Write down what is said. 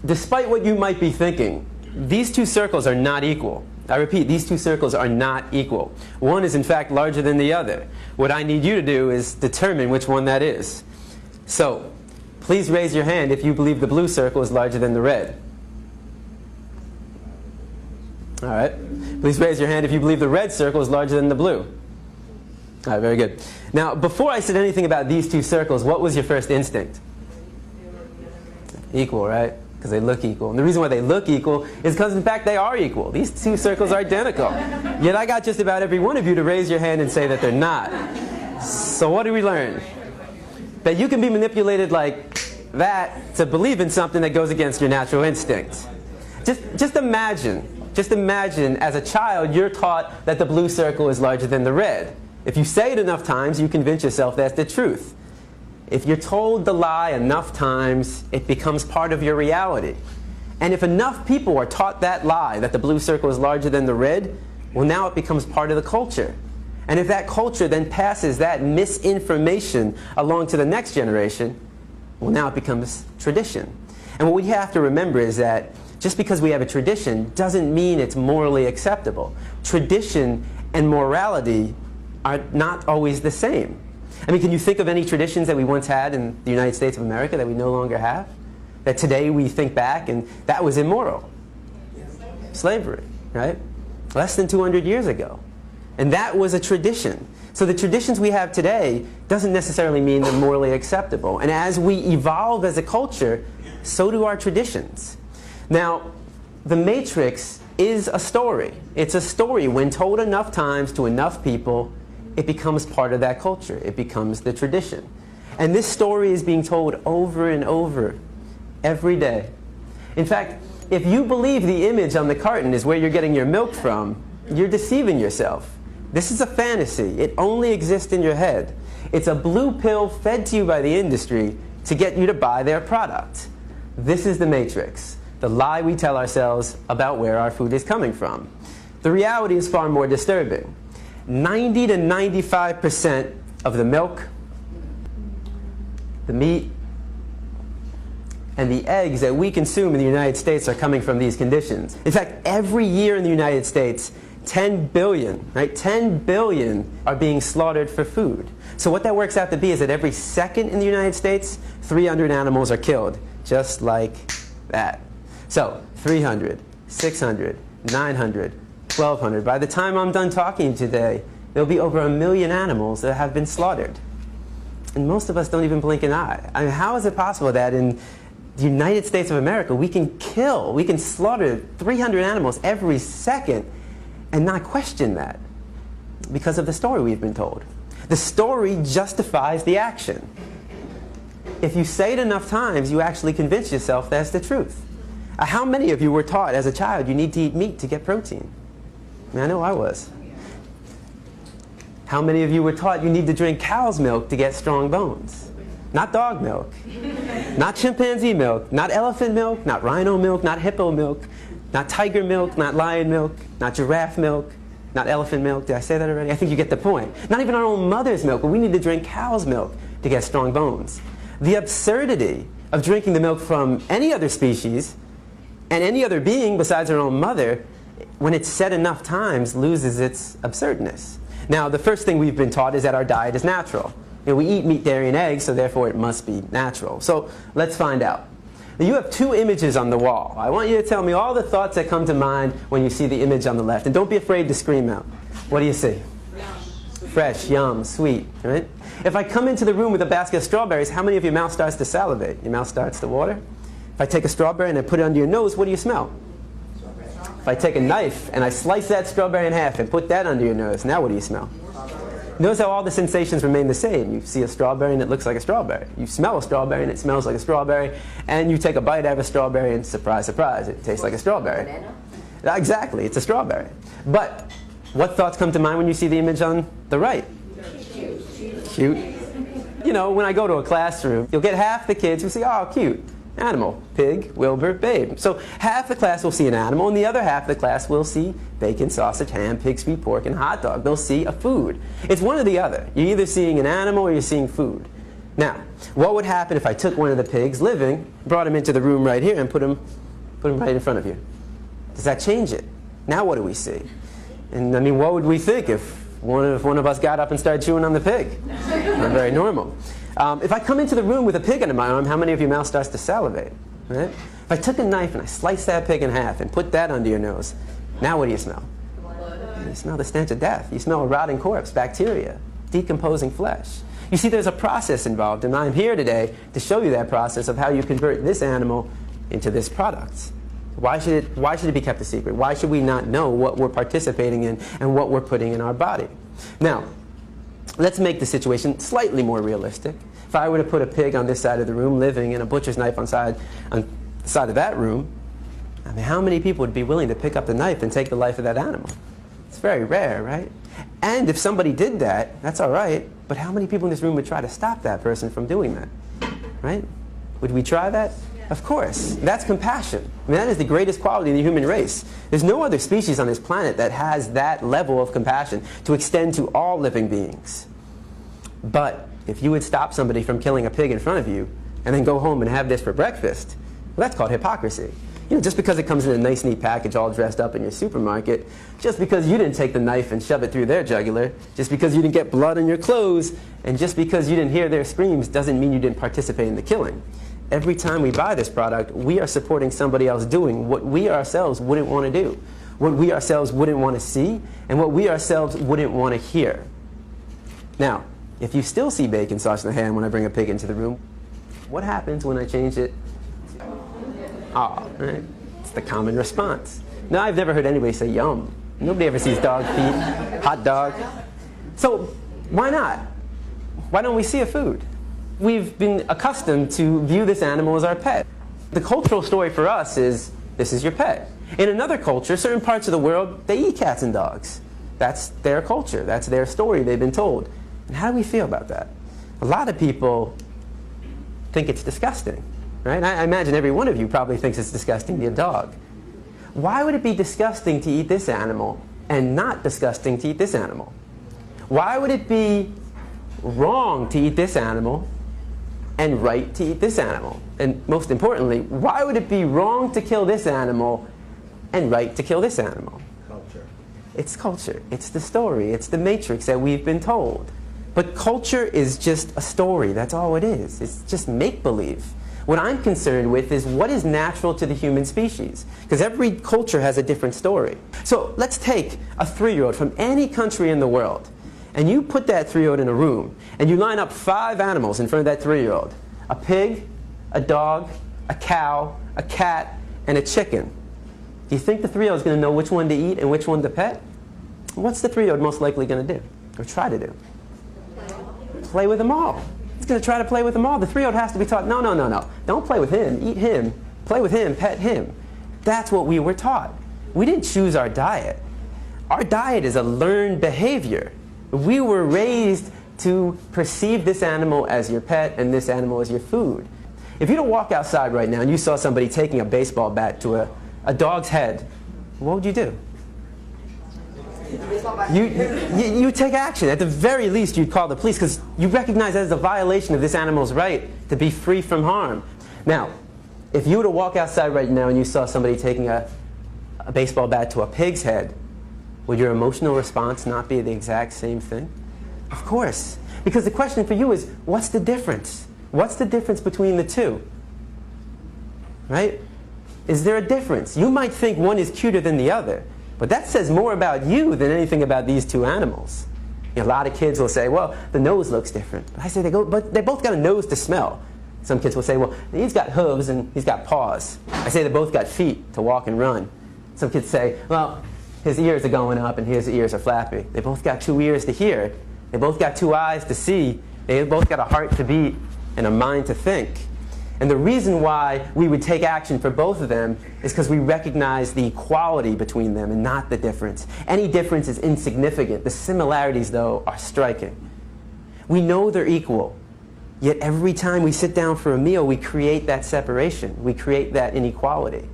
despite what you might be thinking, these two circles are not equal. I repeat, these two circles are not equal. One is in fact larger than the other. What I need you to do is determine which one that is. So, please raise your hand if you believe the blue circle is larger than the red. All right. Please raise your hand if you believe the red circle is larger than the blue. All right, very good. Now, before I said anything about these two circles, what was your first instinct? Equal, right? Because they look equal. And the reason why they look equal is because, in fact, they are equal. These two circles are identical. Yet I got just about every one of you to raise your hand and say that they're not. So what do we learn? That you can be manipulated like that to believe in something that goes against your natural instinct. Just imagine as a child you're taught that the blue circle is larger than the red. If you say it enough times, you convince yourself that's the truth. If you're told the lie enough times, it becomes part of your reality. And if enough people are taught that lie, that the blue circle is larger than the red, well, now it becomes part of the culture. And if that culture then passes that misinformation along to the next generation, well, now it becomes tradition. And what we have to remember is that just because we have a tradition doesn't mean it's morally acceptable. Tradition and morality are not always the same. I mean, can you think of any traditions that we once had in the United States of America that we no longer have? That today we think back and that was immoral? Slavery, right? Less than 200 years ago. And that was a tradition. So the traditions we have today doesn't necessarily mean they're morally acceptable. And as we evolve as a culture, so do our traditions. Now, The Matrix is a story. It's a story. When told enough times to enough people, it becomes part of that culture. It becomes the tradition. And this story is being told over and over every day. In fact, if you believe the image on the carton is where you're getting your milk from, you're deceiving yourself. This is a fantasy. It only exists in your head. It's a blue pill fed to you by the industry to get you to buy their product. This is the Matrix, the lie we tell ourselves about where our food is coming from. The reality is far more disturbing. 90 to 95% of the milk, the meat, and the eggs that we consume in the United States are coming from these conditions. In fact, every year in the United States, 10 billion, right? 10 billion are being slaughtered for food. So what that works out to be is that every second in the United States, 300 animals are killed, just like that. So 300, 600, 900, 1,200. By the time I'm done talking today, there'll be over 1 million animals that have been slaughtered. And most of us don't even blink an eye. I mean, how is it possible that in the United States of America we can slaughter 300 animals every second and not question that? Because of the story we've been told. The story justifies the action. If you say it enough times, you actually convince yourself that's the truth. How many of you were taught as a child you need to eat meat to get protein? I mean, I know I was. How many of you were taught you need to drink cow's milk to get strong bones? Not dog milk, not chimpanzee milk, not elephant milk, not rhino milk, not hippo milk, not tiger milk, not lion milk, not giraffe milk, not elephant milk. Did I say that already? I think you get the point. Not even our own mother's milk, but we need to drink cow's milk to get strong bones. The absurdity of drinking the milk from any other species and any other being besides our own mother, when it's said enough times, loses its absurdness. Now, the first thing we've been taught is that our diet is natural. You know, we eat meat, dairy, and eggs, so therefore it must be natural. So let's find out. Now, you have two images on the wall. I want you to tell me all the thoughts that come to mind when you see the image on the left. And don't be afraid to scream out. What do you see? Fresh, yum, sweet, right? If I come into the room with a basket of strawberries, how many of your mouth starts to salivate? Your mouth starts to water? If I take a strawberry and I put it under your nose, what do you smell? If I take a knife and I slice that strawberry in half and put that under your nose, now what do you smell? Notice how all the sensations remain the same. You see a strawberry and it looks like a strawberry. You smell a strawberry and it smells like a strawberry. And you take a bite out of a strawberry and surprise, surprise, it tastes like a strawberry. Banana? Exactly, it's a strawberry. But what thoughts come to mind when you see the image on the right? Cute. You know, when I go to a classroom, you'll get half the kids who say, oh, cute. Animal, pig, Wilbur, babe. So half the class will see an animal, and the other half of the class will see bacon, sausage, ham, pig, sweet pork, and hot dog. They'll see a food. It's one or the other. You're either seeing an animal or you're seeing food. Now, what would happen if I took one of the pigs living, brought him into the room right here, and put him right in front of you? Does that change it? Now what do we see? And I mean, what would we think if one of us got up and started chewing on the pig? Not very normal. If I come into the room with a pig under my arm, how many of your mouth starts to salivate? Right? If I took a knife and I sliced that pig in half and put that under your nose, now what do you smell? You smell the stench of death. You smell a rotting corpse, bacteria, decomposing flesh. You see, there's a process involved, and I'm here today to show you that process of how you convert this animal into this product. Why should it be kept a secret? Why should we not know what we're participating in and what we're putting in our body? Now, let's make the situation slightly more realistic. If I were to put a pig on this side of the room living and a butcher's knife on the side of that room, I mean, how many people would be willing to pick up the knife and take the life of that animal? It's very rare, right? And if somebody did that, that's all right, but how many people in this room would try to stop that person from doing that? Right? Would we try that? Of course. That's compassion. I mean, that is the greatest quality in the human race. There's no other species on this planet that has that level of compassion to extend to all living beings. But if you would stop somebody from killing a pig in front of you and then go home and have this for breakfast, well, that's called hypocrisy. You know, just because it comes in a nice, neat package all dressed up in your supermarket, just because you didn't take the knife and shove it through their jugular, just because you didn't get blood on your clothes, and just because you didn't hear their screams doesn't mean you didn't participate in the killing. Every time we buy this product, we are supporting somebody else doing what we ourselves wouldn't want to do, what we ourselves wouldn't want to see, and what we ourselves wouldn't want to hear. Now, if you still see bacon sauce in the ham when I bring a pig into the room, what happens when I change it? Ah, right? It's the common response. Now, I've never heard anybody say yum. Nobody ever sees dog feet, hot dog. So why not? Why don't we see a food? We've been accustomed to view this animal as our pet. The cultural story for us is, this is your pet. In another culture, certain parts of the world, they eat cats and dogs. That's their culture. That's their story they've been told. And how do we feel about that? A lot of people think it's disgusting. Right? I imagine every one of you probably thinks it's disgusting to eat a dog. Why would it be disgusting to eat this animal and not disgusting to eat this animal? Why would it be wrong to eat this animal and right to eat this animal? And most importantly, why would it be wrong to kill this animal and right to kill this animal? Culture. It's culture. It's the story. It's the matrix that we've been told. But culture is just a story. That's all it is. It's just make-believe. What I'm concerned with is what is natural to the human species. Because every culture has a different story. So let's take a 3-year-old from any country in the world, and you put that 3-year-old in a room, and you line up 5 animals in front of that 3-year-old. A pig, a dog, a cow, a cat, and a chicken. Do you think the 3-year-old is going to know which one to eat and which one to pet? What's the 3-year-old most likely going to do, or try to do? Play with them all. It's going to try to play with them all. The 3-year-old has to be taught, no, no, no, no. Don't play with him. Eat him. Play with him. Pet him. That's what we were taught. We didn't choose our diet. Our diet is a learned behavior. We were raised to perceive this animal as your pet and this animal as your food. If you don't walk outside right now and you saw somebody taking a baseball bat to a dog's head, what would you do? You take action. At the very least, you'd call the police because you recognize that as a violation of this animal's right to be free from harm. Now, if you were to walk outside right now and you saw somebody taking a baseball bat to a pig's head, would your emotional response not be the exact same thing? Of course. Because the question for you is, what's the difference? What's the difference between the two? Right? Is there a difference? You might think one is cuter than the other. But that says more about you than anything about these two animals. You know, a lot of kids will say, well, the nose looks different. But I say, but they both got a nose to smell. Some kids will say, well, he's got hooves and he's got paws. I say they both got feet to walk and run. Some kids say, well, his ears are going up and his ears are flappy. They both got 2 ears to hear. They both got 2 eyes to see. They both got a heart to beat and a mind to think. And the reason why we would take action for both of them is because we recognize the equality between them and not the difference. Any difference is insignificant. The similarities, though, are striking. We know they're equal, yet every time we sit down for a meal, we create that separation. We create that inequality.